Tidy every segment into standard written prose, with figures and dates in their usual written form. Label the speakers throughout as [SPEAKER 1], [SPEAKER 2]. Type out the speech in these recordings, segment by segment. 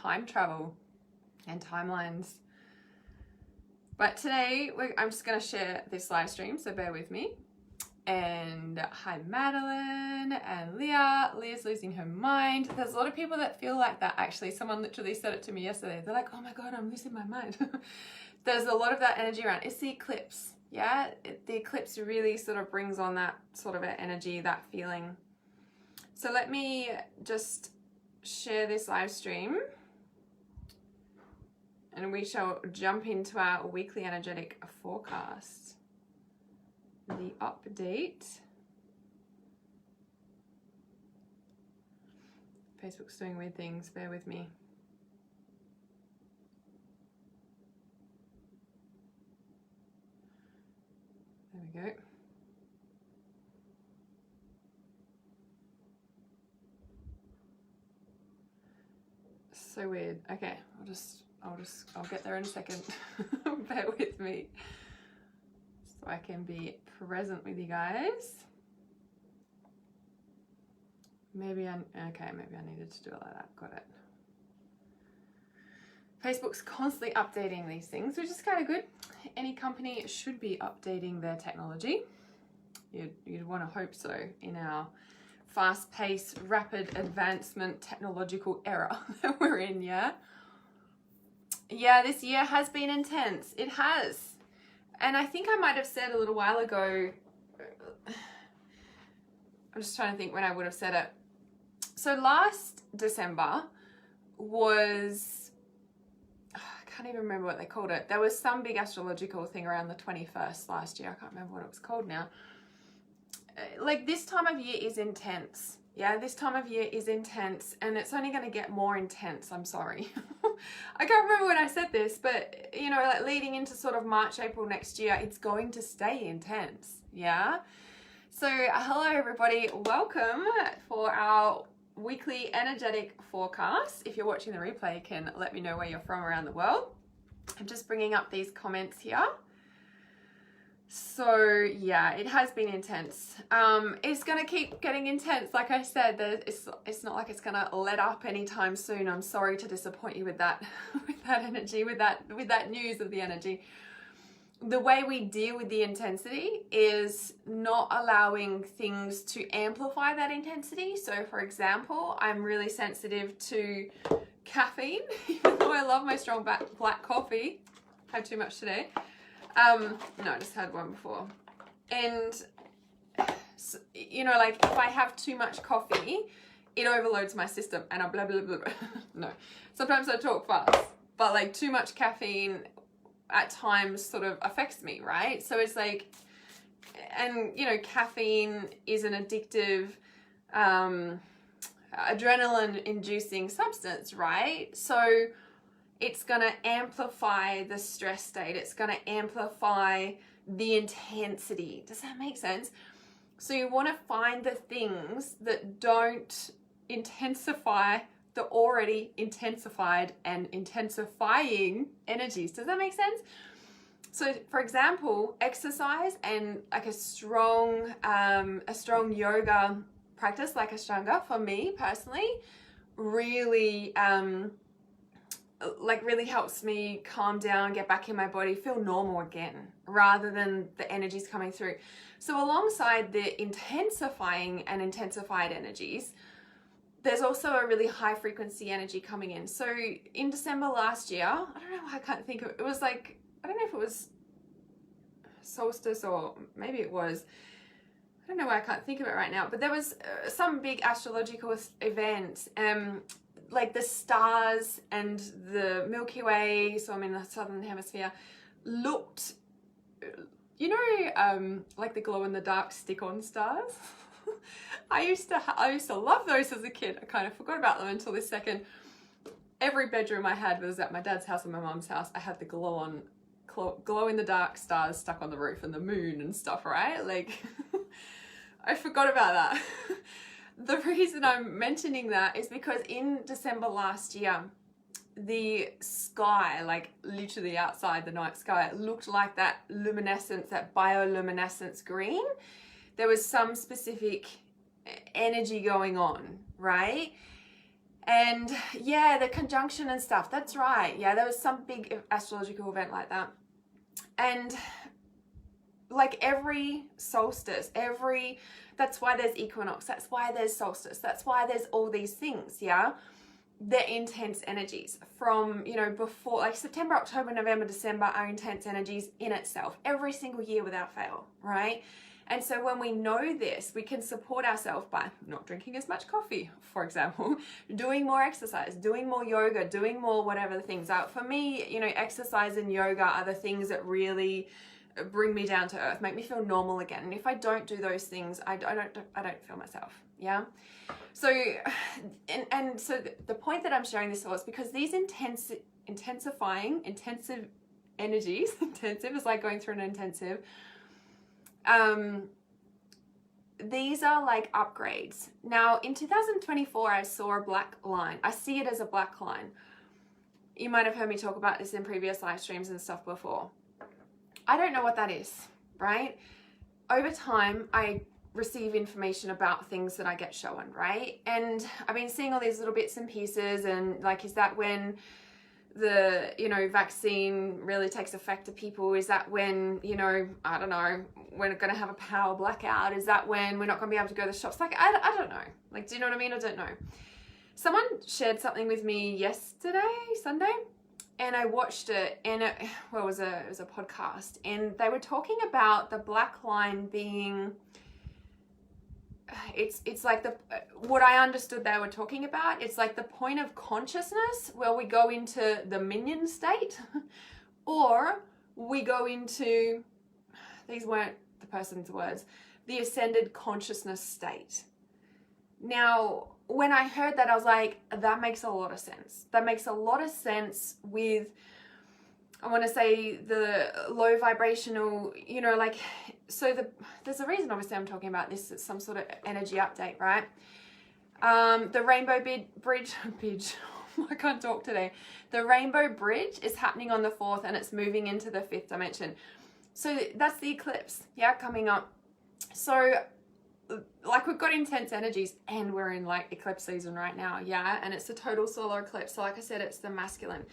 [SPEAKER 1] time travel and timelines. But today I'm just going to share this live stream, so bear with me. And hi Madeline and Leah. Leah's losing her mind. There's a lot of people that feel like that actually. Someone literally said it to me yesterday. They're like, oh my God, I'm losing my mind. There's a lot of that energy around. It's the eclipse. Yeah, the eclipse really sort of brings on that sort of energy, that feeling. So let me just share this live stream and we shall jump into our weekly energetic forecast. The update. Facebook's doing weird things, bear with me. There we go. So weird. Okay, I'll get there in a second. Bear with me. So I can be present with you guys. Maybe I needed to do it like that. Got it. Facebook's constantly updating these things, which is kind of good. Any company should be updating their technology. You'd want to hope so in our fast-paced, rapid advancement technological era that we're in, yeah? Yeah, this year has been intense. It has. And I think I might have said a little while ago, I'm just trying to think when I would have said it. So last December was, I can't even remember what they called it. There was some big astrological thing around the 21st last year. I can't remember what it was called now. Like this time of year is intense. Yeah, this time of year is intense and it's only going to get more intense. I'm sorry. I can't remember when I said this, but you know, like leading into sort of March, April next year, it's going to stay intense. Yeah. So hello everybody. Welcome for our weekly energetic forecast. If you're watching the replay, you can let me know where you're from around the world. I'm just bringing up these comments here. So yeah, it has been intense. It's gonna keep getting intense. Like I said, it's not like it's gonna let up anytime soon. I'm sorry to disappoint you with that, with that energy, with that news of the energy. The way we deal with the intensity is not allowing things to amplify that intensity. So for example, I'm really sensitive to caffeine, even though I love my strong black coffee. Had too much today. No, I just had one before. And, you know, like if I have too much coffee, it overloads my system and I blah, blah, blah, blah. No, sometimes I talk fast, but like too much caffeine at times sort of affects me, right? So it's like, and you know, caffeine is an addictive, adrenaline inducing substance, right? So it's going to amplify the stress state. It's going to amplify the intensity. Does that make sense? So you want to find the things that don't intensify the already intensified and intensifying energies. Does that make sense? So for example, exercise and like a strong yoga practice like Ashtanga for me personally really really helps me calm down, get back in my body, feel normal again, rather than the energies coming through. So alongside the intensifying and intensified energies, there's also a really high frequency energy coming in. So in December last year, I don't know why I can't think of it. It was like, I don't know if it was solstice or maybe it was, I don't know why I can't think of it right now, but there was some big astrological event, like the stars and the Milky Way, so I'm in the southern hemisphere, looked, you know, like the glow in the dark stick-on stars. I used to love those as a kid. I kind of forgot about them until this second. Every bedroom I had was at my dad's house and my mom's house. I had the glow in the dark stars stuck on the roof and the moon and stuff, right? Like, I forgot about that. The reason I'm mentioning that is because in December last year, the sky, like literally outside the night sky, looked like that luminescence, that bioluminescence green. There was some specific energy going on, right? And yeah, the conjunction and stuff, that's right. Yeah, there was some big astrological event like that. And like every solstice, that's why there's equinox, that's why there's solstice, that's why there's all these things, yeah? They're intense energies from, you know, before, like September, October, November, December are intense energies in itself, every single year without fail, right? And so when we know this, we can support ourselves by not drinking as much coffee, for example, doing more exercise, doing more yoga, doing more whatever the things are. For me, you know, exercise and yoga are the things that really bring me down to earth, make me feel normal again. And if I don't do those things, I don't feel myself. Yeah. So, and so the point that I'm sharing this for is because these intensive energies, intensive is like going through an intensive. These are like upgrades. Now in 2024, I saw a black line. I see it as a black line. You might have heard me talk about this in previous live streams and stuff before. I don't know what that is, right? Over time, I receive information about things that I get shown, right? And I've been seeing all these little bits and pieces, and like, is that when the, you know, vaccine really takes effect to people? Is that when, you know, I don't know, we're going to have a power blackout? Is that when we're not going to be able to go to the shops? Like, I don't know. Like, do you know what I mean? I don't know. Someone shared something with me yesterday, Sunday, and I watched it, and it was a podcast, and they were talking about the black line being, it's like what I understood they were talking about, it's like the point of consciousness where we go into the minion state, or we go into, these weren't the person's words, the ascended consciousness state. Now, when I heard that, I was like, that makes a lot of sense. That makes a lot of sense with, I want to say, the low vibrational, you know, like, so there's a reason, obviously, I'm talking about this. It's some sort of energy update, right? The rainbow bridge, I can't talk today. The rainbow bridge is happening on the 4th, and it's moving into the 5th dimension. So that's the eclipse, yeah, coming up. So like, we've got intense energies, and we're in like eclipse season right now, yeah, and it's a total solar eclipse. So like I said, it's the masculine,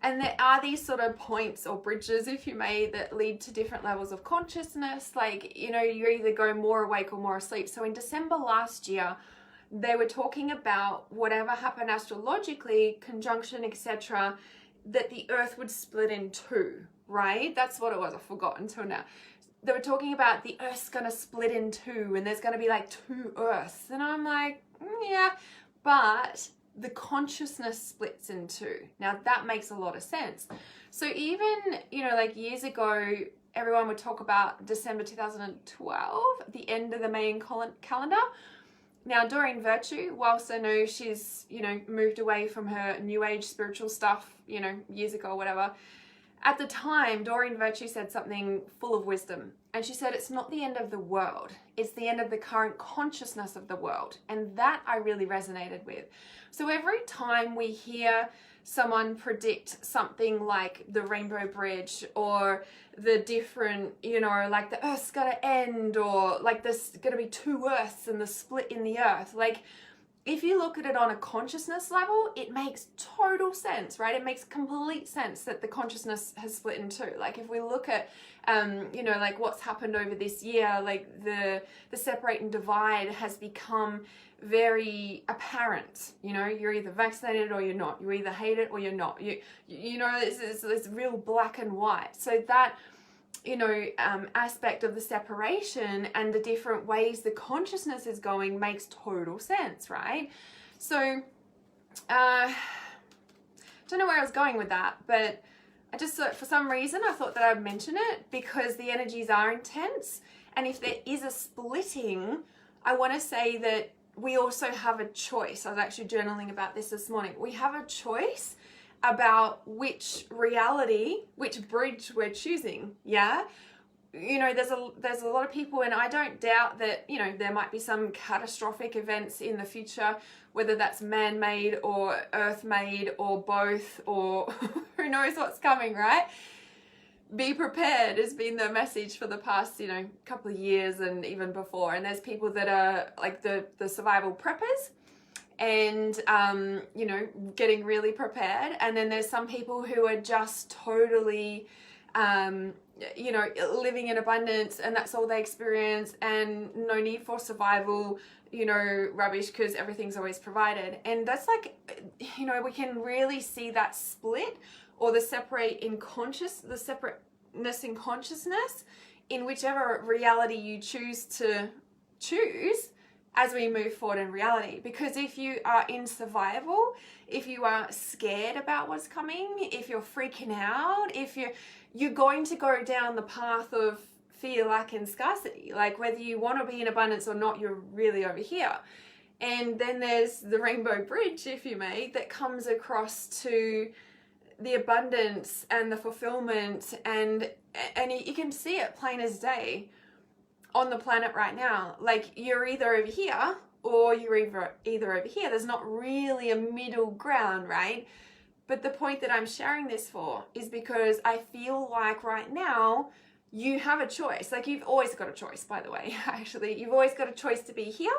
[SPEAKER 1] and there are these sort of points or bridges, if you may, that lead to different levels of consciousness. Like, you know, you either go more awake or more asleep. So in December last year, they were talking about whatever happened astrologically, conjunction, etc., that the earth would split in two, right? That's what it was. I forgot until now. They were talking about the earth's going to split in two, and there's going to be like two earths. And I'm like, yeah, but the consciousness splits in two. Now that makes a lot of sense. So even, you know, like years ago, everyone would talk about December 2012, the end of the Mayan calendar. Now, Doreen Virtue, whilst I know she's, you know, moved away from her new age spiritual stuff, you know, years ago or whatever, at the time, Doreen Virtue said something full of wisdom. And she said, it's not the end of the world. It's the end of the current consciousness of the world. And that I really resonated with. So every time we hear someone predict something like the Rainbow Bridge, or the different, you know, like the Earth's gonna end, or like there's gonna be two Earths and the split in the Earth, like, if you look at it on a consciousness level, it makes total sense, right? It makes complete sense that the consciousness has split in two. Like, if we look at, you know, like what's happened over this year, like the separate and divide has become very apparent. You know, you're either vaccinated or you're not. You either hate it or you're not. You know, it's real black and white. So that, you know, aspect of the separation and the different ways the consciousness is going makes total sense, right? So, don't know where I was going with that, but I just thought, for some reason, I thought that I'd mention it because the energies are intense. And if there is a splitting, I want to say that we also have a choice. I was actually journaling about this morning. We have a choice about which reality, which bridge we're choosing, yeah? You know, there's a lot of people, and I don't doubt that, you know, there might be some catastrophic events in the future, whether that's man-made or earth-made or both, or who knows what's coming, right? Be prepared has been the message for the past, you know, couple of years and even before. And there's people that are like the survival preppers, and you know, getting really prepared. And then there's some people who are just totally you know, living in abundance, and that's all they experience, and no need for survival, you know, rubbish, because everything's always provided. And that's like, you know, we can really see that split, or the separateness in consciousness, in whichever reality you choose to choose as we move forward in reality. Because if you are in survival, if you are scared about what's coming, if you're freaking out, if you're going to go down the path of fear, lack, and scarcity. Like, whether you want to be in abundance or not, you're really over here. And then there's the rainbow bridge, if you may, that comes across to the abundance and the fulfillment, and you can see it plain as day on the planet right now. Like, you're either over here or you're either over here. There's not really a middle ground, right? But the point that I'm sharing this for is because I feel like right now you have a choice. Like, you've always got a choice, by the way. Actually, you've always got a choice to be here.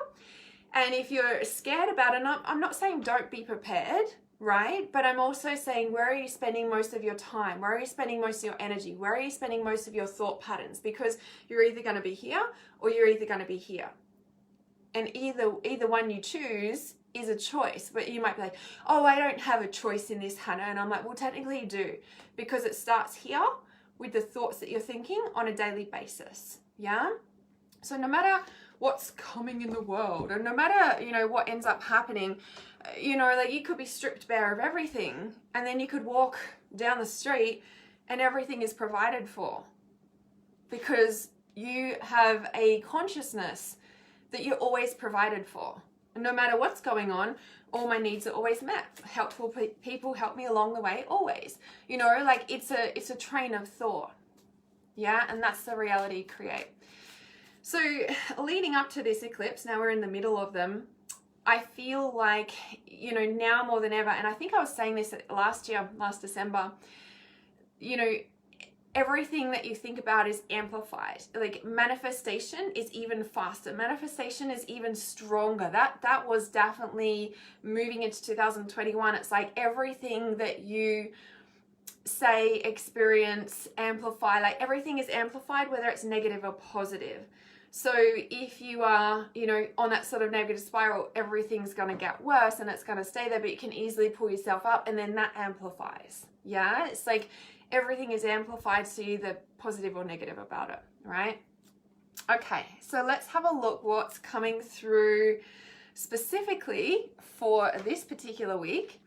[SPEAKER 1] And if you're scared about it, I'm not saying don't be prepared, right? But I'm also saying, where are you spending most of your time? Where are you spending most of your energy? Where are you spending most of your thought patterns? Because you're either going to be here or you're either going to be here. And either one you choose is a choice. But you might be like, oh, I don't have a choice in this, Hannah. And I'm like, well, technically you do, because it starts here with the thoughts that you're thinking on a daily basis. Yeah? So no matter what's coming in the world, and no matter, you know, what ends up happening, you know, like, you could be stripped bare of everything, and then you could walk down the street and everything is provided for, because you have a consciousness that you're always provided for. And no matter what's going on, all my needs are always met. Helpful people help me along the way, always. You know, like, it's a train of thought. Yeah, and that's the reality you create. So leading up to this eclipse, now we're in the middle of them, I feel like, you know, now more than ever, and I think I was saying this last December, you know, everything that you think about is amplified. Like, manifestation is even faster. Manifestation is even stronger. That was definitely moving into 2021. It's like everything that you say, experience, amplify, like, everything is amplified, whether it's negative or positive. So if you are, you know, on that sort of negative spiral, everything's going to get worse and it's going to stay there, but you can easily pull yourself up, and then that amplifies. Yeah, it's like everything is amplified, so you're either positive or negative about it, right? Okay, so let's have a look what's coming through specifically for this particular week.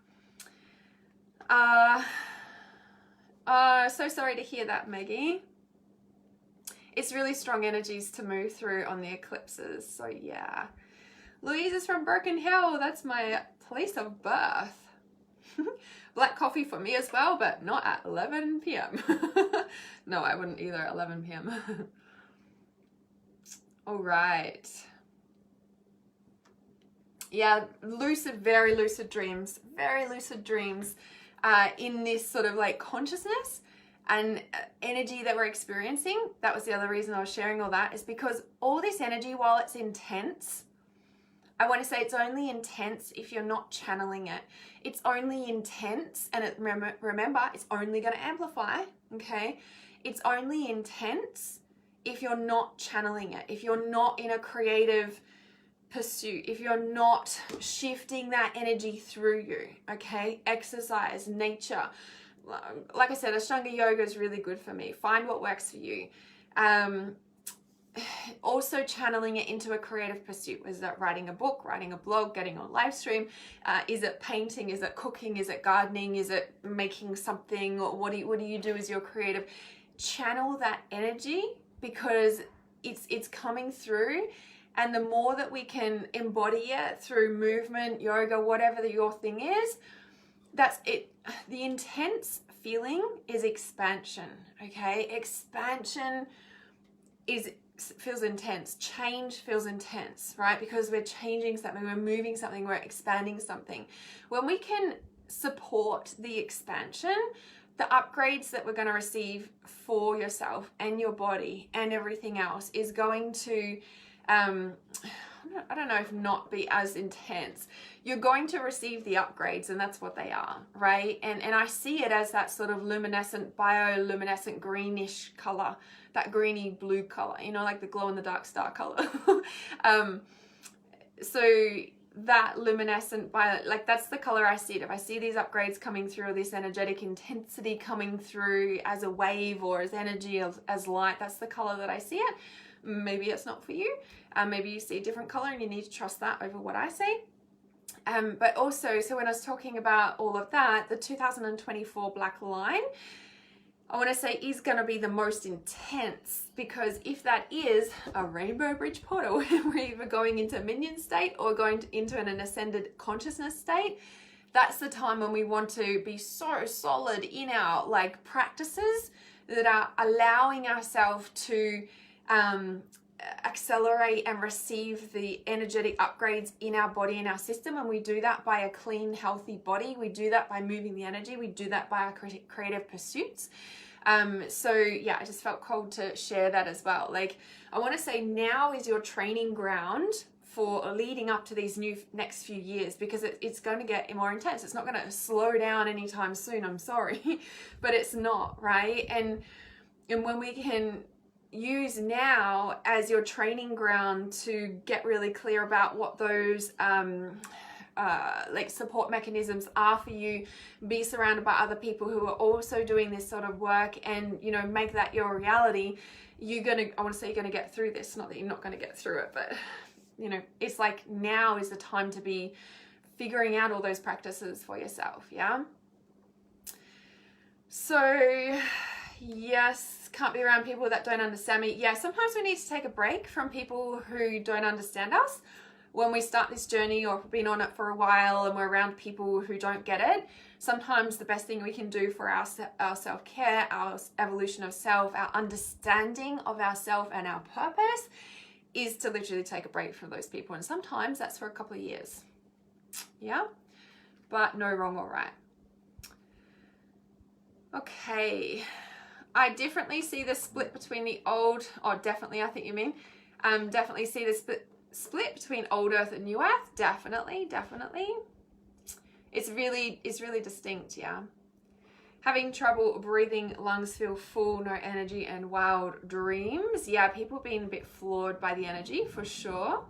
[SPEAKER 1] So sorry to hear that, Maggie. It's really strong energies to move through on the eclipses, so yeah. Louise is from Broken Hill. That's my place of birth. Black coffee for me as well, but not at 11 p.m. No, I wouldn't either at 11 p.m. All right. Yeah, very lucid dreams in this sort of like consciousness and energy that we're experiencing. That was the other reason I was sharing all that, is because all this energy, while it's intense, I want to say it's only intense if you're not channeling it. It's only intense, and remember, it's only going to amplify, okay? It's only intense if you're not channeling it, if you're not in a creative pursuit, if you're not shifting that energy through you, okay? Exercise, nature. Like I said, Ashtanga yoga is really good for me. Find what works for you. Also channeling it into a creative pursuit. Is that writing a book, writing a blog, getting on a live stream? Is it painting? Is it cooking? Is it gardening? Is it making something? Or what do you do as your creative? Channel that energy, because it's coming through. And the more that we can embody it through movement, yoga, whatever your thing is, that's it. The intense feeling is expansion, okay? Expansion feels intense. Change feels intense, right? Because we're changing something, we're moving something, we're expanding something. When we can support the expansion, the upgrades that we're going to receive for yourself and your body and everything else is going to, I don't know if not be as intense. You're going to receive the upgrades, and that's what they are, right? And I see it as that sort of luminescent, bioluminescent greenish color, that greeny blue color, you know, like the glow in the dark star color. So that luminescent violet, like that's the color I see it. If I see these upgrades coming through, or this energetic intensity coming through as a wave or as energy, as light, that's the color that I see it. Maybe it's not for you. Maybe you see a different color and you need to trust that over what I say. But also, so when I was talking about all of that, the 2024 black line, I want to say is going to be the most intense, because if that is a rainbow bridge portal, we're either going into minion state or going into an ascended consciousness state, that's the time when we want to be so solid in our like practices that are allowing ourselves to accelerate and receive the energetic upgrades in our body and our system. And we do that by a clean, healthy body. We do that by moving the energy. We do that by our creative pursuits. So yeah, I just felt called to share that as well. Like, I want to say now is your training ground for leading up to these next few years, because it's going to get more intense. It's not going to slow down anytime soon. I'm sorry, but it's not, right? And when we can use now as your training ground to get really clear about what those like support mechanisms are for you, be surrounded by other people who are also doing this sort of work, and you know, make that your reality, I want to say you're gonna get through this. Not that you're not gonna get through it, but you know, it's like now is the time to be figuring out all those practices for yourself. Yeah. So yes, can't be around people that don't understand me. Yeah, sometimes we need to take a break from people who don't understand us when we start this journey, or if we've been on it for a while and we're around people who don't get it. Sometimes the best thing we can do for our self-care, our evolution of self, our understanding of ourself and our purpose is to literally take a break from those people. And sometimes that's for a couple of years. Yeah, but no wrong or right. Okay. I definitely see the split between the old, definitely, I think you mean, definitely see the split between old earth and new earth. Definitely. It's really distinct, yeah. Having trouble breathing, lungs feel full, no energy, and wild dreams. Yeah, people being a bit flawed by the energy, for sure.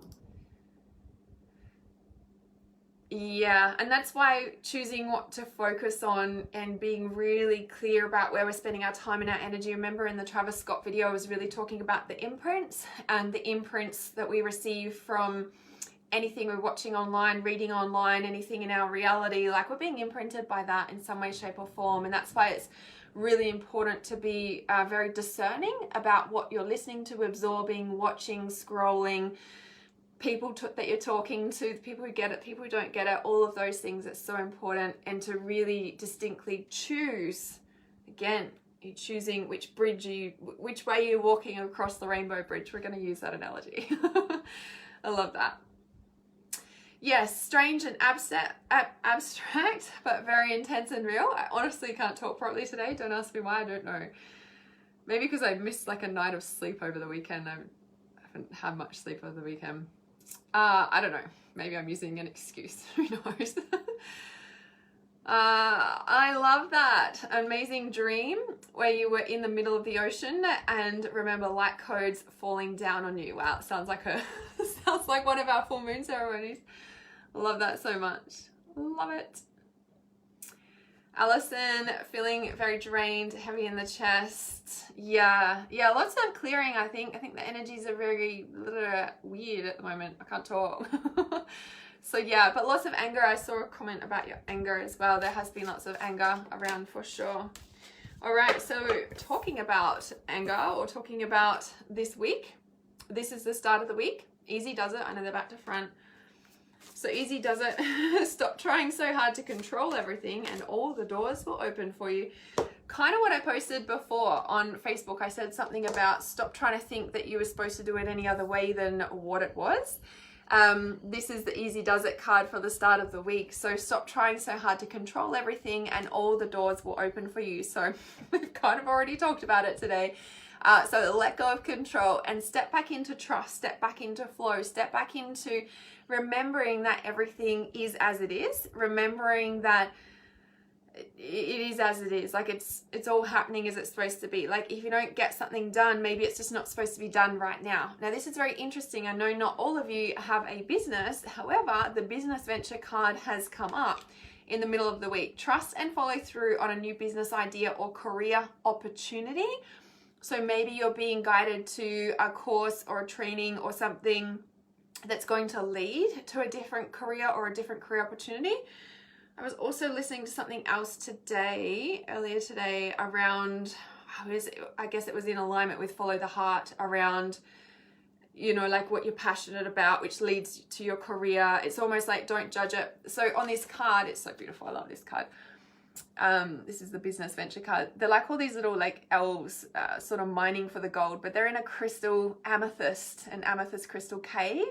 [SPEAKER 1] Yeah, and that's why choosing what to focus on and being really clear about where we're spending our time and our energy. Remember in the Travis Scott video, I was really talking about the imprints, and the imprints that we receive from anything we're watching online, reading online, anything in our reality, like we're being imprinted by that in some way, shape or form. And that's why it's really important to be very discerning about what you're listening to, absorbing, watching, scrolling, people that you're talking to, the people who get it, people who don't get it, all of those things. It's so important. And to really distinctly choose, again, you're choosing which way you're walking across the rainbow bridge. We're going to use that analogy. I love that. Yes, strange and abstract, but very intense and real. I honestly can't talk properly today. Don't ask me why, I don't know. Maybe because I missed like a night of sleep over the weekend. I haven't had much sleep over the weekend. I don't know. Maybe I'm using an excuse. Who knows? I love that amazing dream where you were in the middle of the ocean and remember light codes falling down on you. Wow, it sounds like sounds like one of our full moon ceremonies. Love that so much. Love it. Allison, feeling very drained, heavy in the chest. Yeah, lots of clearing, I think. I think the energies are very weird at the moment. I can't talk. So yeah, but lots of anger. I saw a comment about your anger as well. There has been lots of anger around for sure. All right, so talking about anger, or talking about this week. This is the start of the week. Easy does it. I know they're back to front. So easy does it. Stop trying so hard to control everything and all the doors will open for you. Kind of what I posted before on Facebook. I said something about stop trying to think that you were supposed to do it any other way than what it was. This is the easy does it card for the start of the week. So stop trying so hard to control everything and all the doors will open for you. So we've kind of already talked about it today. So let go of control and step back into trust, step back into flow, step back into remembering that everything is as it is, remembering that it is as it is. Like it's all happening as it's supposed to be. Like if you don't get something done, maybe it's just not supposed to be done right now. Now this is very interesting. I know not all of you have a business. However, the business venture card has come up in the middle of the week. Trust and follow through on a new business idea or career opportunity. So maybe you're being guided to a course or a training or something that's going to lead to a different career or a different career opportunity. I was also listening to something else earlier today, around, I guess it was in alignment with follow the heart, around, you know, like what you're passionate about, which leads to your career. It's almost like don't judge it. So on this card, it's so beautiful. I love this card. This is the business venture card. They're like all these little like elves sort of mining for the gold, but they're in a an amethyst crystal cave.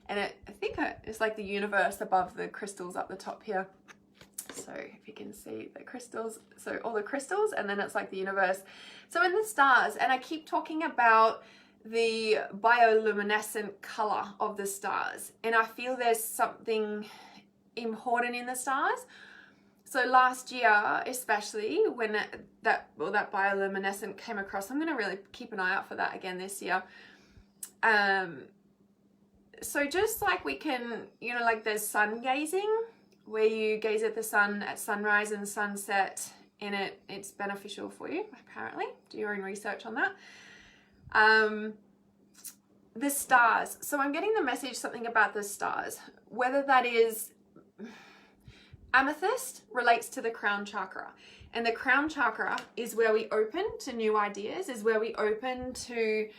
[SPEAKER 1] And I think it's like the universe above the crystals up the top here. So if you can see the crystals, so all the crystals, and then it's like the universe. So in the stars, and I keep talking about the bioluminescent color of the stars, and I feel there's something important in the stars. So last year, especially when that bioluminescent came across, I'm going to really keep an eye out for that again this year. So just like we can, you know, like there's sun gazing, where you gaze at the sun at sunrise and sunset, and it's beneficial for you, apparently. Do your own research on that. The stars. So I'm getting the message, something about the stars, whether that is amethyst relates to the crown chakra. And the crown chakra is where we open to new ideas, is where we open to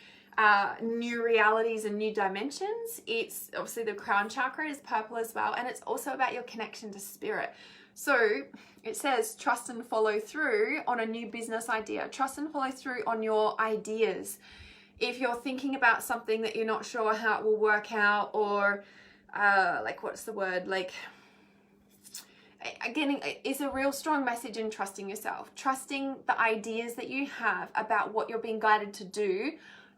[SPEAKER 1] new realities and new dimensions. It's obviously the crown chakra is purple as well, and it's also about your connection to spirit. So it says trust and follow through on a new business idea, trust and follow through on your ideas. If you're thinking about something that you're not sure how it will work out, or like what's the word, like again, it's a real strong message in trusting yourself, trusting the ideas that you have about what you're being guided to do.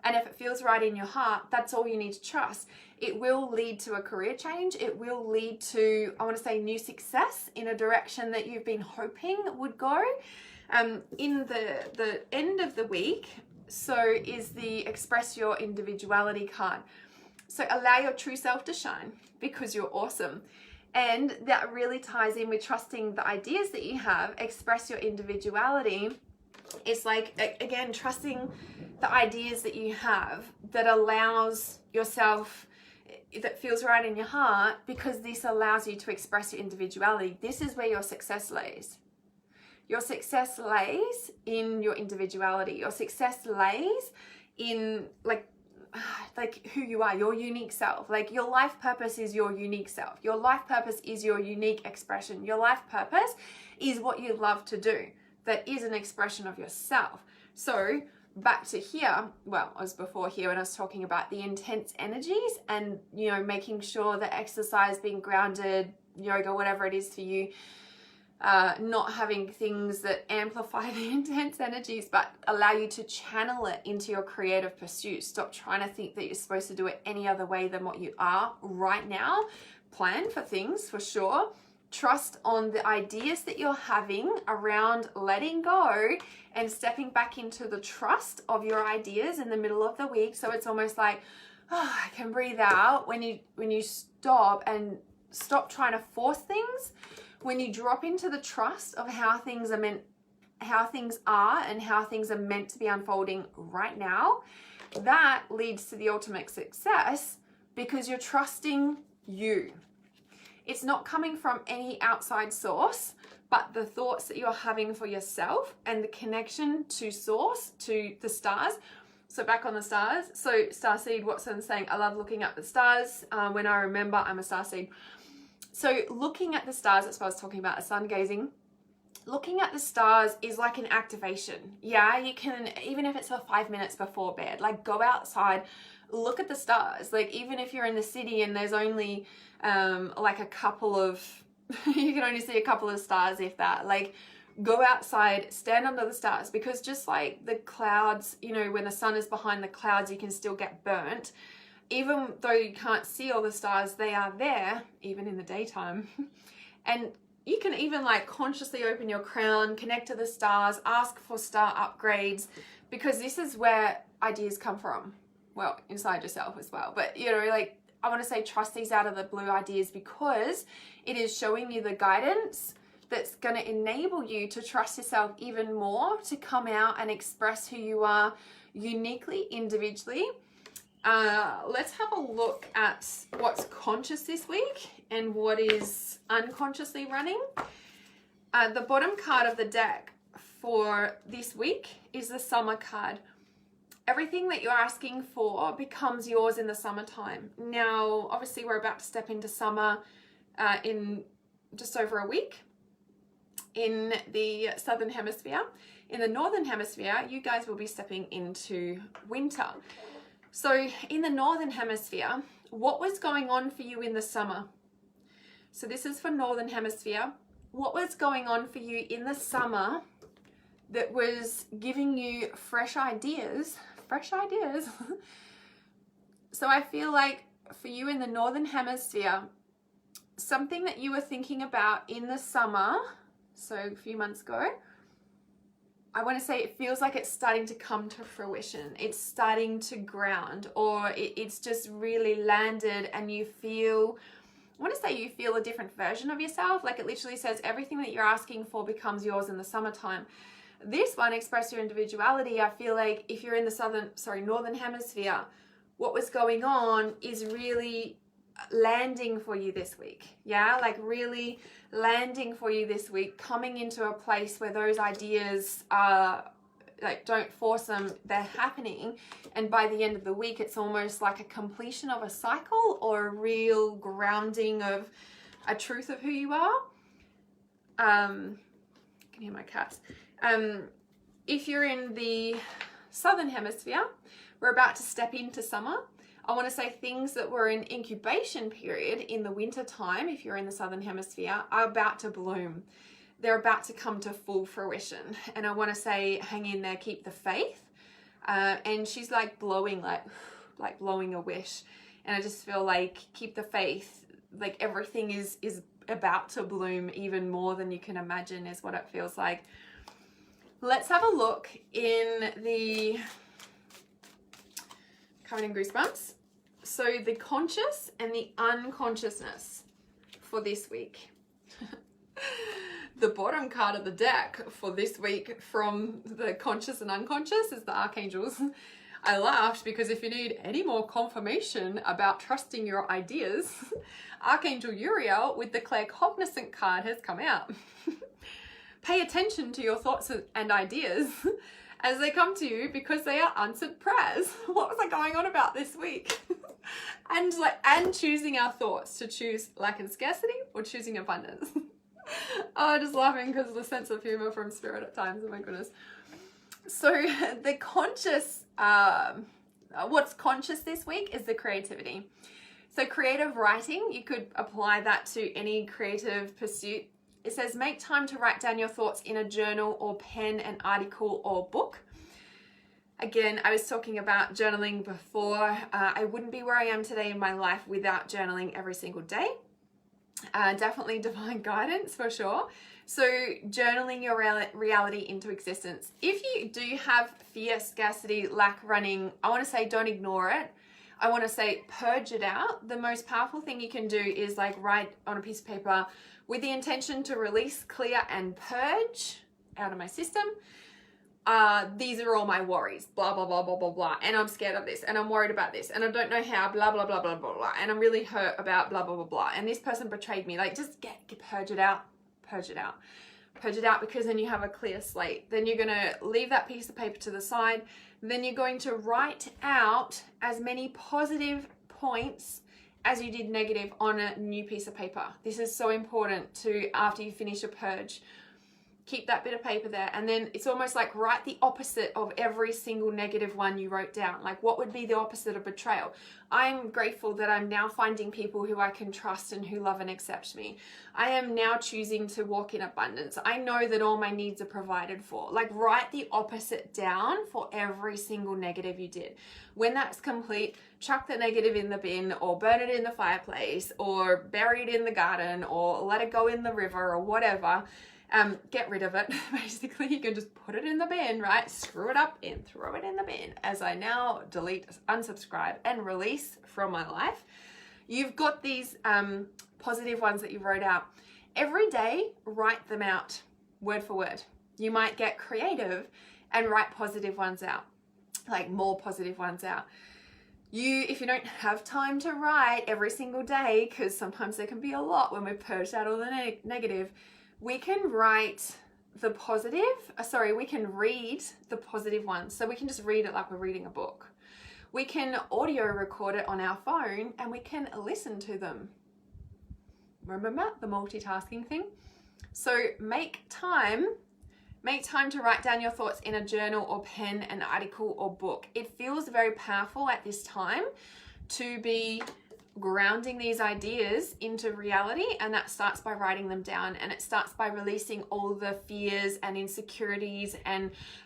[SPEAKER 1] And if it feels right in your heart, that's all you need to trust. It will lead to a career change. It will lead to, I want to say, new success in a direction that you've been hoping would go. In the end of the week, so is the Express Your Individuality card. So allow your true self to shine because you're awesome. And that really ties in with trusting the ideas that you have. Express your individuality. It's like, again, trusting the ideas that you have that allows yourself, that feels right in your heart, because this allows you to express your individuality. This is where your success lays. Your success lays in your individuality. Your success lays in like who you are, your unique self. Like your life purpose is your unique self. Your life purpose is your unique expression. Your life purpose is what you love to do. That is an expression of yourself. So back to here, well, I was before here when I was talking about the intense energies and, you know, making sure that exercise, being grounded, yoga, whatever it is for you, not having things that amplify the intense energies, but allow you to channel it into your creative pursuit. Stop trying to think that you're supposed to do it any other way than what you are right now. Plan for things for sure. Trust on the ideas that you're having around letting go and stepping back into the trust of your ideas in the middle of the week. So it's almost like, oh, I can breathe out when you stop and stop trying to force things. When you drop into the trust of how things are and how things are meant to be unfolding right now, that leads to the ultimate success because you're trusting you. It's not coming from any outside source, but the thoughts that you're having for yourself and the connection to source, to the stars. So back on the stars. So Starseed Watson saying, I love looking at the stars. When I remember, I'm a starseed. So looking at the stars, that's what I was talking about, a sun gazing. Looking at the stars is like an activation. Yeah, you can, even if it's for 5 minutes before bed, like go outside, look at the stars. Like even if you're in the city and there's only like a couple of, you can only see a couple of stars if that, like Go outside, stand under the stars, because just like the clouds, you know, when the sun is behind the clouds, you can still get burnt. Even though you can't see all the stars, they are there, even in the daytime. And you can even like consciously open your crown, connect to the stars, ask for star upgrades, because this is where ideas come from. Well, inside yourself as well. But, you know, like, I want to say trust these out of the blue ideas, because it is showing you the guidance that's going to enable you to trust yourself even more, to come out and express who you are uniquely, individually. Let's have a look at what's conscious this week and what is unconsciously running. The bottom card of the deck for this week is the summer card. Everything that you're asking for becomes yours in the summertime. Now, obviously, we're about to step into summer in just over a week in the Southern Hemisphere. In the Northern Hemisphere, you guys will be stepping into winter. So in the Northern Hemisphere, what was going on for you in the summer? So this is for Northern Hemisphere. What was going on for you in the summer that was giving you fresh ideas? So I feel like for you in the Northern Hemisphere, something that you were thinking about in the summer, so a few months ago, I want to say it feels like it's starting to come to fruition. It's starting to ground, or it's just really landed, and you feel, I want to say you feel a different version of yourself. Like it literally says everything that you're asking for becomes yours in the summertime. This one, express your individuality, I feel like if you're in the Northern Hemisphere, what was going on is really landing for you this week. Yeah, like really landing for you this week, coming into a place where those ideas are like, don't force them, they're happening. And by the end of the week, it's almost like a completion of a cycle, or a real grounding of a truth of who you are. I can hear my cats. If you're in the Southern Hemisphere, we're about to step into summer. I want to say things that were in incubation period in the winter time, if you're in the Southern Hemisphere, are about to bloom. They're about to come to full fruition. And I want to say, hang in there, keep the faith. And she's like blowing, like blowing a wish. And I just feel like keep the faith. Like everything is about to bloom even more than you can imagine, is what it feels like. Let's have a look in the Covered in Goosebumps. So the conscious and the unconsciousness for this week. The bottom card of the deck for this week from the conscious and unconscious is the archangels. I laughed because if you need any more confirmation about trusting your ideas, Archangel Uriel with the claircognizant card has come out. Pay attention to your thoughts and ideas as they come to you, because they are answered prayers. What was I going on about this week? and choosing our thoughts, to choose lack and scarcity or choosing abundance. Oh, just laughing because of the sense of humor from spirit at times. Oh my goodness. So the conscious, what's conscious this week is the creativity. So creative writing, you could apply that to any creative pursuit. It says, make time to write down your thoughts in a journal or pen, an article or book. Again, I was talking about journaling before. I wouldn't be where I am today in my life without journaling every single day. Definitely divine guidance for sure. So journaling your reality into existence. If you do have fear, scarcity, lack running, I want to say don't ignore it. I want to say purge it out. The most powerful thing you can do is like write on a piece of paper with the intention to release, clear, and purge out of my system. These are all my worries, blah, blah, blah, blah, blah, blah. And I'm scared of this, and I'm worried about this, and I don't know how, blah, blah, blah, blah, blah, blah. And I'm really hurt about blah, blah, blah, blah. And this person betrayed me. Like, just purge it out, purge it out. Purge it out, because then you have a clear slate. Then you're going to leave that piece of paper to the side. Then you're going to write out as many positive points as you did negative on a new piece of paper. This is so important to, after you finish a purge. Keep that bit of paper there. And then it's almost like write the opposite of every single negative one you wrote down. Like, what would be the opposite of betrayal? I'm grateful that I'm now finding people who I can trust and who love and accept me. I am now choosing to walk in abundance. I know that all my needs are provided for. Like, write the opposite down for every single negative you did. When that's complete, chuck the negative in the bin, or burn it in the fireplace, or bury it in the garden, or let it go in the river, or whatever. Get rid of it. Basically, you can just put it in the bin, right? Screw it up and throw it in the bin, as I now delete, unsubscribe, and release from my life. You've got these positive ones that you wrote out. Every day, write them out word for word. You might get creative and write positive ones out, like more positive ones out. If you don't have time to write every single day, because sometimes there can be a lot when we've purged out all the negative, we can write the positive, we can read the positive ones. So we can just read it like we're reading a book. We can audio record it on our phone and we can listen to them. Remember the multitasking thing? So make time to write down your thoughts in a journal or pen, an article or book. It feels very powerful at this time to be grounding these ideas into reality, and that starts by writing them down, and it starts by releasing all the fears and insecurities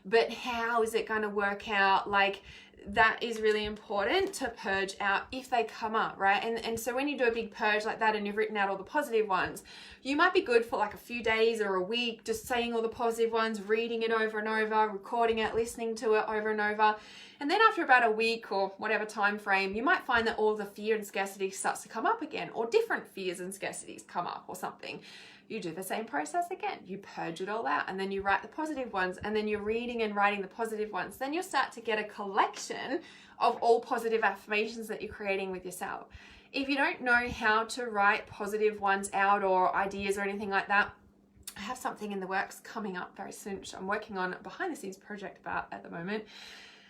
[SPEAKER 1] but how is it going to work out? Like, that is really important to purge out if they come up, right? And so when you do a big purge like that and you've written out all the positive ones, you might be good for like a few days or a week, just saying all the positive ones, reading it over and over, recording it, listening to it over and over. And then after about a week or whatever time frame, you might find that all the fear and scarcity starts to come up again, or different fears and scarcities come up or something. You do the same process again. You purge it all out, and then you write the positive ones, and then you're reading and writing the positive ones. Then you'll start to get a collection of all positive affirmations that you're creating with yourself. If you don't know how to write positive ones out or ideas or anything like that, I have something in the works coming up very soon, which I'm working on a behind the scenes project about at the moment.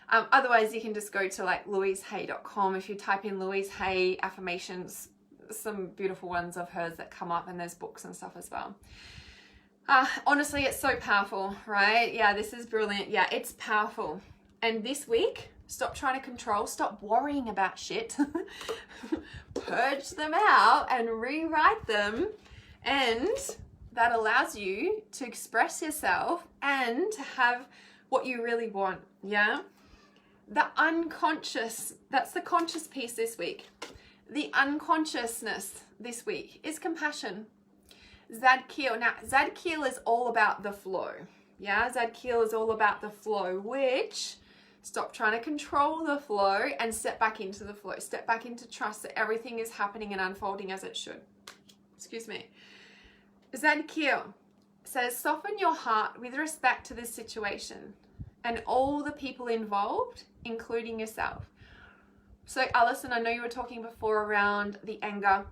[SPEAKER 1] Otherwise, you can just go to like louisehay.com. If you type in Louise Hay affirmations, some beautiful ones of hers that come up, and there's books and stuff as well. Honestly, it's so powerful, right? Yeah, this is brilliant. Yeah, it's powerful. And this week, stop trying to control, stop worrying about shit, purge them out and rewrite them. And that allows you to express yourself and to have what you really want. Yeah. The unconscious, that's the conscious piece this week. The unconsciousness this week is compassion. Zadkiel. Now, Zadkiel is all about the flow. Yeah, Zadkiel is all about the flow, which stop trying to control the flow and step back into the flow. Step back into trust that everything is happening and unfolding as it should. Excuse me. Zadkiel says, soften your heart with respect to this situation and all the people involved, including yourself. So Alison, I know you were talking before around the anger.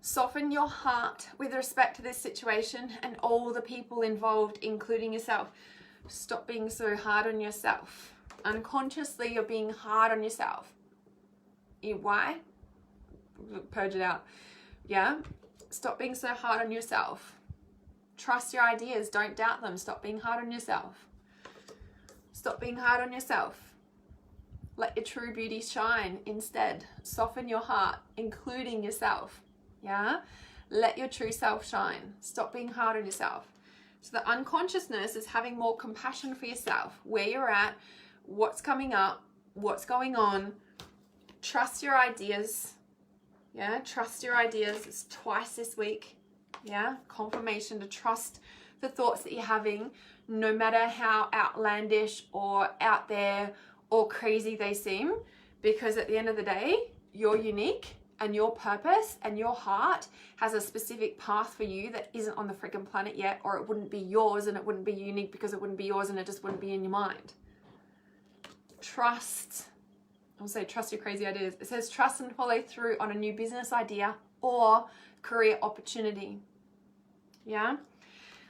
[SPEAKER 1] Soften your heart with respect to this situation and all the people involved, including yourself. Stop being so hard on yourself. Unconsciously, you're being hard on yourself. Why? Purge it out. Yeah? Stop being so hard on yourself. Trust your ideas. Don't doubt them. Stop being hard on yourself. Stop being hard on yourself. Let your true beauty shine instead. Soften your heart, including yourself. Yeah? Let your true self shine. Stop being hard on yourself. So the unconsciousness is having more compassion for yourself, where you're at, what's coming up, what's going on. Trust your ideas. Yeah? Trust your ideas. It's twice this week. Yeah? Confirmation to trust the thoughts that you're having, no matter how outlandish or out there or crazy they seem, because at the end of the day, you're unique and your purpose and your heart has a specific path for you that isn't on the freaking planet yet, or it wouldn't be yours, and it wouldn't be unique because it wouldn't be yours, and it just wouldn't be in your mind. Trust. I'll say trust your crazy ideas. It says trust and follow through on a new business idea or career opportunity. Yeah?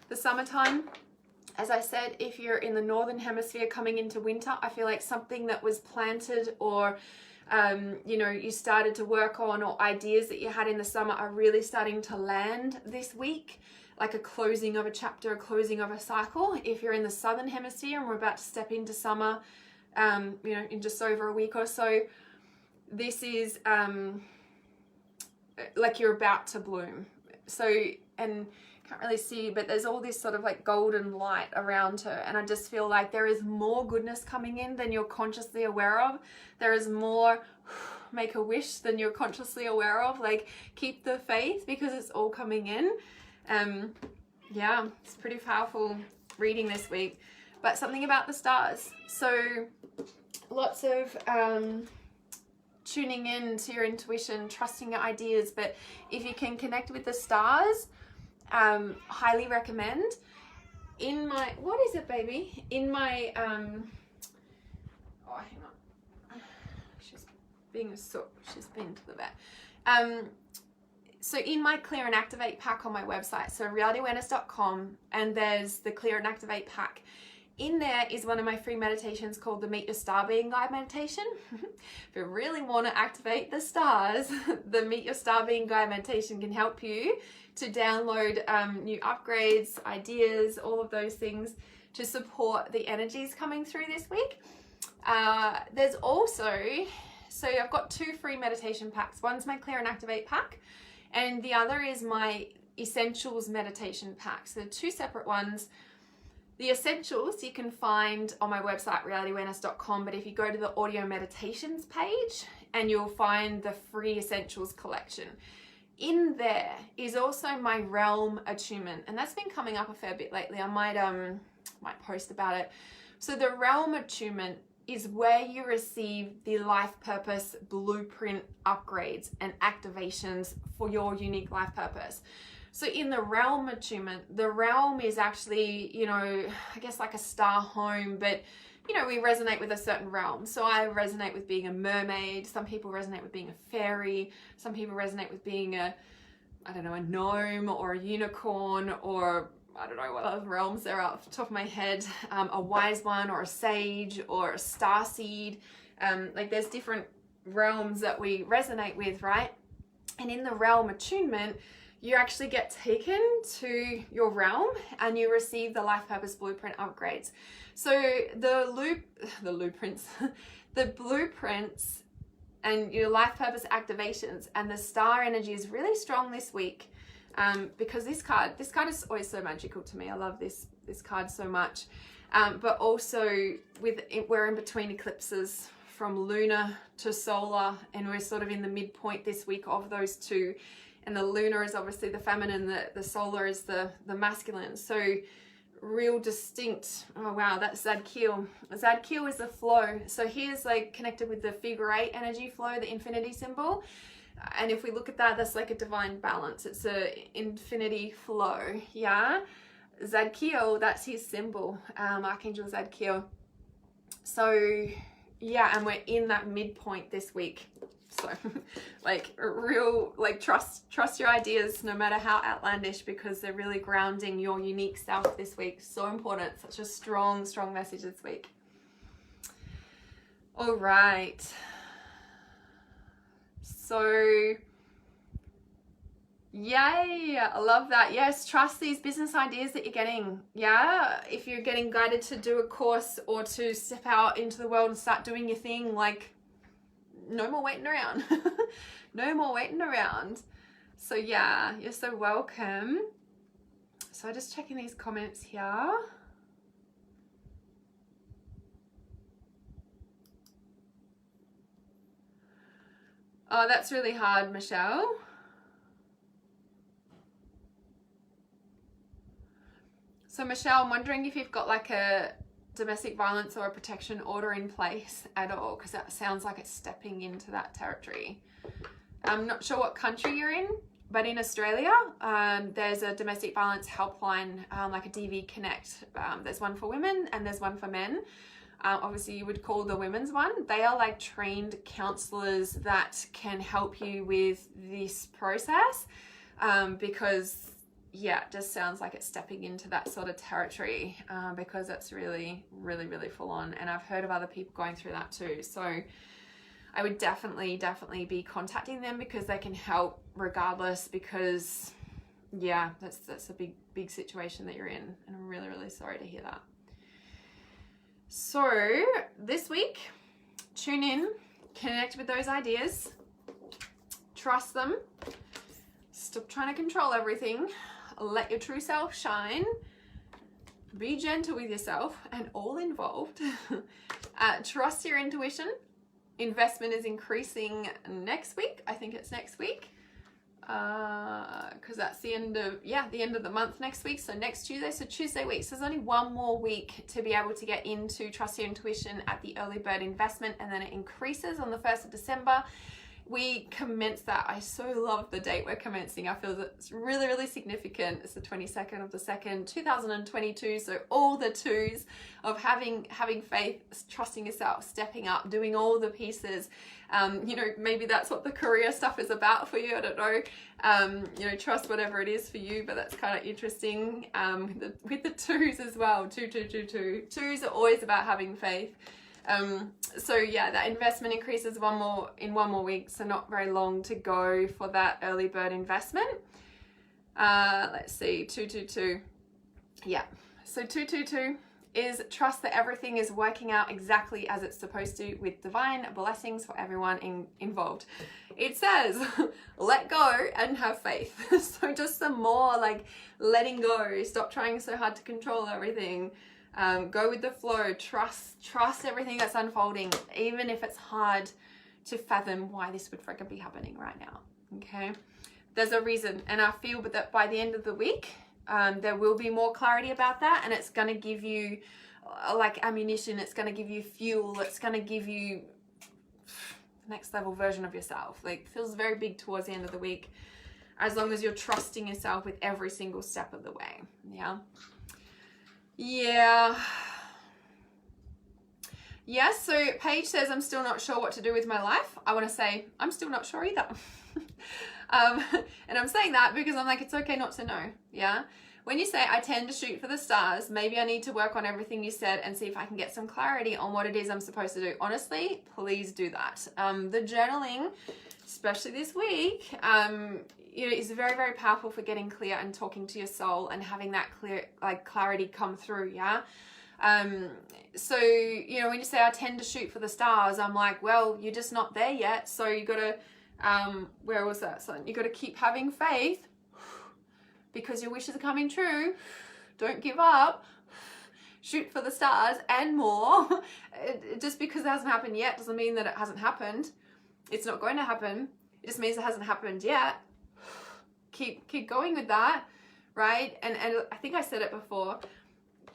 [SPEAKER 1] The summertime, as I said, if you're in the northern hemisphere coming into winter, I feel like something that was planted or you started to work on, or ideas that you had in the summer are really starting to land this week. like a closing of a chapter, a closing of a cycle. If you're in the southern hemisphere and we're about to step into summer, you know, in just over a week or so, this is like you're about to bloom. So, and can't really see, but there's all this sort of like golden light around her, and I just feel like there is more goodness coming in than you're consciously aware of. There is more make a wish than you're consciously aware of. Like, keep the faith because it's all coming in. Yeah, it's pretty powerful reading this week. But something about the stars, so lots of tuning in to your intuition, trusting your ideas. But if you can connect with the stars, highly recommend. In my, what is it, baby? In my, oh, hang on. She's being to the vet. So in my Clear and Activate pack on my website, so realityawareness.com, and there's the Clear and Activate pack. In there is one of my free meditations called the Meet Your Star Being Guide meditation. If you really want to activate the stars, the Meet Your Star Being Guide meditation can help you to download new upgrades, ideas, all of those things to support the energies coming through this week. There's also, so I've got 2 free meditation packs. One's my Clear and Activate pack, and the other is my Essentials meditation pack. So 2 separate ones. The Essentials you can find on my website, realityawareness.com, but if you go to the audio meditations page, and you'll find the free Essentials collection. In there is also my Realm attunement, and that's been coming up a fair bit lately. I might post about it. So the Realm attunement is where you receive the life purpose blueprint upgrades and activations for your unique life purpose. So in the Realm attunement, the realm is actually, you know, I guess like a star home, but you know, we resonate with a certain realm. So I resonate with being a mermaid. Some people resonate with being a fairy. Some people resonate with being a, I don't know, a gnome or a unicorn, or I don't know what other realms there are off the top of my head, a wise one or a sage or a starseed. Like there's different realms that we resonate with, right? And in the Realm attunement, you actually get taken to your realm and you receive the life purpose blueprint upgrades. So the blueprints and your life purpose activations and the star energy is really strong this week, because this card is always so magical to me. I love this card so much. But also we're in between eclipses from lunar to solar, and we're sort of in the midpoint this week of those two. And the lunar is obviously the feminine, the solar is the masculine. So real distinct. Oh wow, that's Zadkiel. Zadkiel is the flow. So here's like connected with the figure 8 energy flow, the infinity symbol. And if we look at that, that's like a divine balance. It's a infinity flow. Yeah. Zadkiel, that's his symbol. Archangel Zadkiel. So yeah, and we're in that midpoint this week. So like real, like trust your ideas no matter how outlandish, because they're really grounding your unique self this week. So important. Such a strong message this week. All right. So yay, I love that. Yes, trust these business ideas that you're getting. Yeah, if you're getting guided to do a course or to step out into the world and start doing your thing, like no more waiting around. No more waiting around. So yeah, you're so welcome. So I'm just checking these comments here. Oh, that's really hard, Michelle. So Michelle, I'm wondering if you've got like a domestic violence or a protection order in place at all, because that sounds like it's stepping into that territory. I'm not sure what country you're in, but in Australia, there's a domestic violence helpline, like a DV Connect. There's one for women and there's one for men. Obviously you would call the women's one. They are like trained counselors that can help you with this process, because yeah, it just sounds like it's stepping into that sort of territory, because it's really full on. And I've heard of other people going through that too. So I would definitely be contacting them, because they can help regardless, because Yeah, that's a big situation that you're in, and I'm really, really sorry to hear that. So this week, tune in, connect with those ideas, trust them, stop trying to control everything, let your true self shine, be gentle with yourself and all involved. Trust your intuition. Investment is increasing next week. I think it's next week. Because that's the end of the month next week. So next Tuesday, so Tuesday week. So there's only one more week to be able to get into Trust Your Intuition at the early bird investment, and then it increases on the 1st of December. We commence that. I so love the date we're commencing. I feel that it's really, really significant. It's the 22nd of the 2nd, 2022. So all the twos of having faith, trusting yourself, stepping up, doing all the pieces. Maybe that's what the career stuff is about for you. I don't know. Trust whatever it is for you, but that's kind of interesting. With the twos as well. Two. Twos are always about having faith. So yeah, that investment increases one more week, so not very long to go for that early bird investment. Let's see, 222. Yeah, so 222 is trust that everything is working out exactly as it's supposed to, with divine blessings for everyone involved. It says let go and have faith. So just some more like letting go, stop trying so hard to control everything. Go with the flow, trust everything that's unfolding, even if it's hard to fathom why this would freaking be happening right now. Okay, there's a reason, and I feel that by the end of the week there will be more clarity about that, and it's going to give you like ammunition, it's going to give you fuel, it's going to give you next level version of yourself. Like, feels very big towards the end of the week, as long as you're trusting yourself with every single step of the way. Yes, so Paige says, I'm still not sure what to do with my life. I want to say, I'm still not sure either. And I'm saying that because I'm like, it's okay not to know. Yeah. When you say, I tend to shoot for the stars, maybe I need to work on everything you said and see if I can get some clarity on what it is I'm supposed to do. Honestly, please do that. The journaling, especially this week, is very, very powerful for getting clear and talking to your soul and having that clarity come through. Yeah. So, when you say I tend to shoot for the stars, I'm like, well, you're just not there yet. So you got to, where was that? So you got to keep having faith because your wishes are coming true. Don't give up. Shoot for the stars and more. Just because it hasn't happened yet doesn't mean that it hasn't happened. It's not going to happen. It just means it hasn't happened yet. Keep going with that, right? And I think I said it before.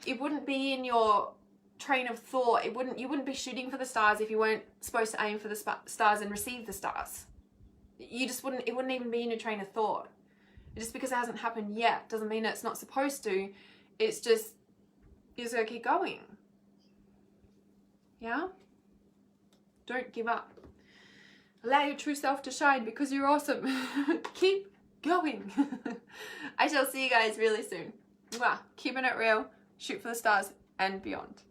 [SPEAKER 1] It wouldn't be in your train of thought. You wouldn't be shooting for the stars if you weren't supposed to aim for the stars and receive the stars. It wouldn't even be in your train of thought. Just because it hasn't happened yet doesn't mean it's not supposed to. It's just, you just gotta keep going. Yeah? Don't give up. Allow your true self to shine because you're awesome. Keep going. I shall see you guys really soon. Mwah. Keeping it real. Shoot for the stars and beyond.